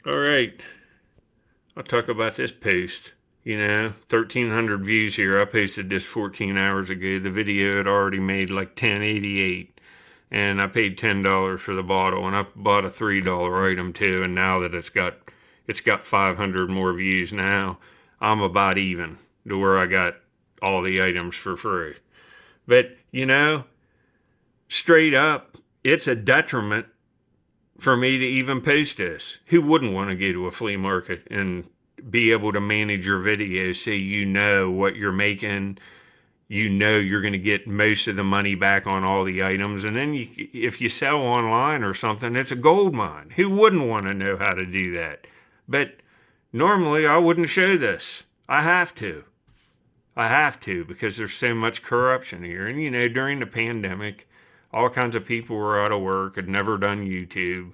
All right, I'll talk about this post. 1,300 views here. I posted this 14 hours ago. The video had already made like 1088, and I paid $10 for the bottle, and I bought a $3 item too. And now that it's got 500 more views now, I'm about even to where I got all the items for free. But straight up, it's a detriment for me to even post this. Who wouldn't want to go to a flea market and be able to manage your videos so you know what you're making? You know you're going to get most of the money back on all the items. And then if you sell online or something, it's a gold mine. Who wouldn't want to know how to do that? But normally I wouldn't show this. I have to because there's so much corruption here. And during the pandemic, all kinds of people were out of work, had never done YouTube.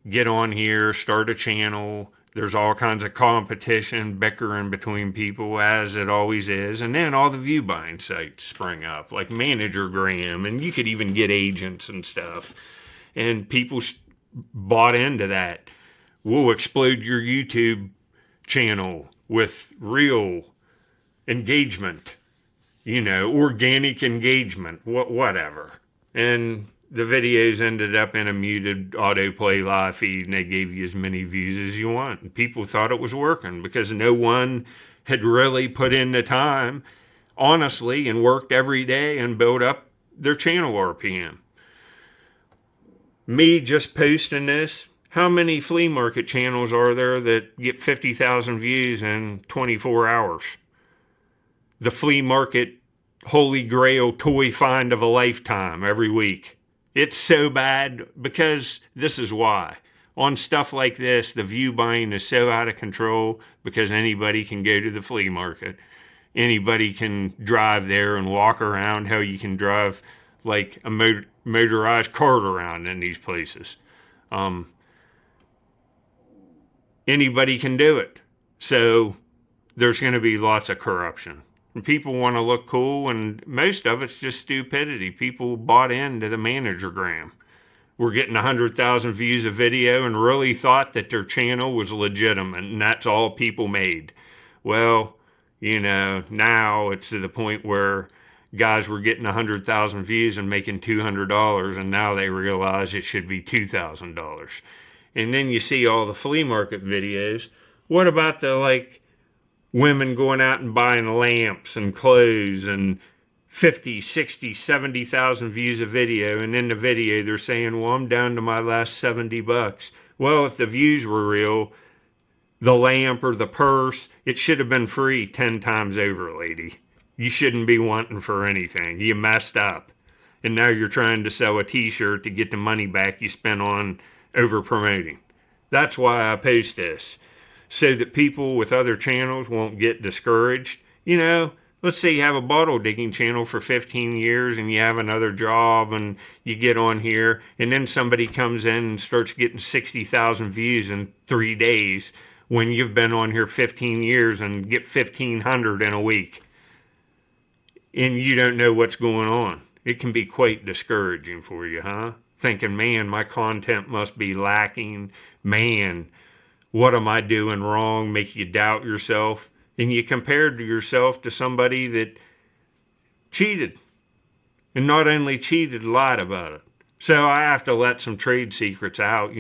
Get on here, start a channel. There's all kinds of competition, bickering between people, as it always is. And then all the view buying sites spring up, like Managergram, and you could even get agents and stuff. And people bought into that. We'll explode your YouTube channel with real engagement, organic engagement, whatever. And the videos ended up in a muted autoplay live feed, and they gave you as many views as you want. And people thought it was working because no one had really put in the time, honestly, and worked every day and built up their channel RPM. Me just posting this, how many flea market channels are there that get 50,000 views in 24 hours? The flea market holy grail toy find of a lifetime every week. It's so bad because this is why. On stuff like this, the view buying is so out of control because anybody can go to the flea market. Anybody can drive there and walk around. Hell, you can drive like a motorized cart around in these places. Anybody can do it. So there's going to be lots of corruption. And people want to look cool, and most of it's just stupidity. People bought into the Managergram. We're getting 100,000 views of video and really thought that their channel was legitimate, and that's all people made. Well, now it's to the point where guys were getting 100,000 views and making $200, and now they realize it should be $2,000. And then you see all the flea market videos. What about the, women going out and buying lamps and clothes and 50, 60, 70,000 views of video, and in the video they're saying, well, I'm down to my last $70. Well, if the views were real, the lamp or the purse, it should have been free 10 times over, lady. You shouldn't be wanting for anything. You messed up. And now you're trying to sell a t-shirt to get the money back you spent on over-promoting. That's why I post this. So that people with other channels won't get discouraged. Let's say you have a bottle digging channel for 15 years and you have another job and you get on here and then somebody comes in and starts getting 60,000 views in 3 days when you've been on here 15 years and get 1,500 in a week. And you don't know what's going on. It can be quite discouraging for you, huh? Thinking, man, my content must be lacking. Man, what am I doing wrong? Make you doubt yourself. And you compared yourself to somebody that cheated. And not only cheated, lied about it. So I have to let some trade secrets out,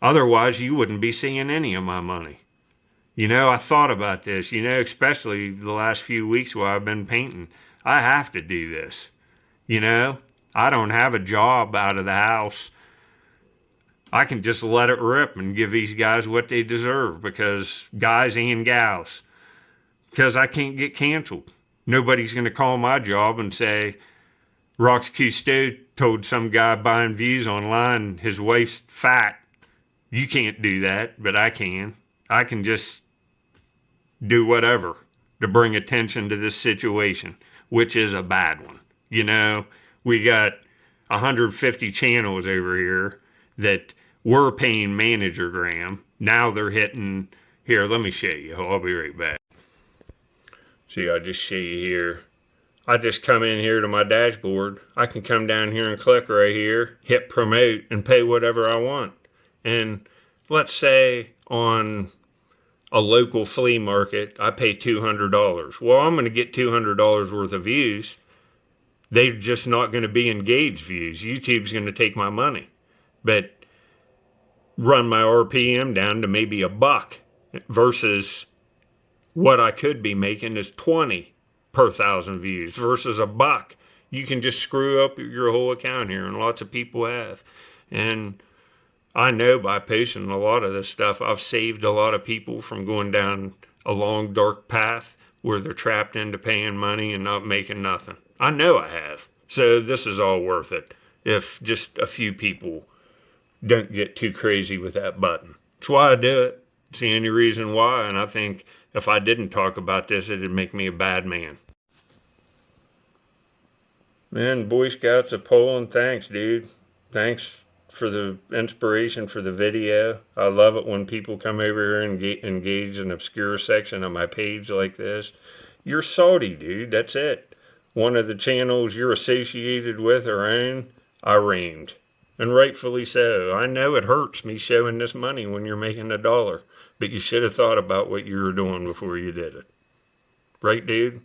Otherwise, you wouldn't be seeing any of my money. I thought about this, especially the last few weeks while I've been painting. I have to do this. I don't have a job out of the house. I can just let it rip and give these guys what they deserve because guys and gals, because I can't get canceled. Nobody's going to call my job and say, Rox Cousteau told some guy buying views online his wife's fat. You can't do that, but I can. I can just do whatever to bring attention to this situation, which is a bad one. We got 150 channels over here that were paying Managergram. Now they're hitting, here, let me show you. I'll be right back. See, I'll just show you here. I just come in here to my dashboard. I can come down here and click right here, hit promote, and pay whatever I want. And let's say on a local flea market, I pay $200. Well, I'm going to get $200 worth of views. They're just not going to be engaged views. YouTube's going to take my money. But run my RPM down to maybe $1 versus what I could be making is 20 per 1,000 views versus $1. You can just screw up your whole account here, and lots of people have. And I know by posting a lot of this stuff, I've saved a lot of people from going down a long, dark path where they're trapped into paying money and not making nothing. I know I have. So this is all worth it if just a few people don't get too crazy with that button. That's why I do it. It's the only reason why, and I think if I didn't talk about this, it'd make me a bad man. Man, Boy Scouts of Poland, thanks, dude. Thanks for the inspiration for the video. I love it when people come over here and engage an obscure section of my page like this. You're salty, dude. That's it. One of the channels you're associated with or own, I reamed. And rightfully so. I know it hurts me showing this money when you're making $1, but you should have thought about what you were doing before you did it. Right, dude?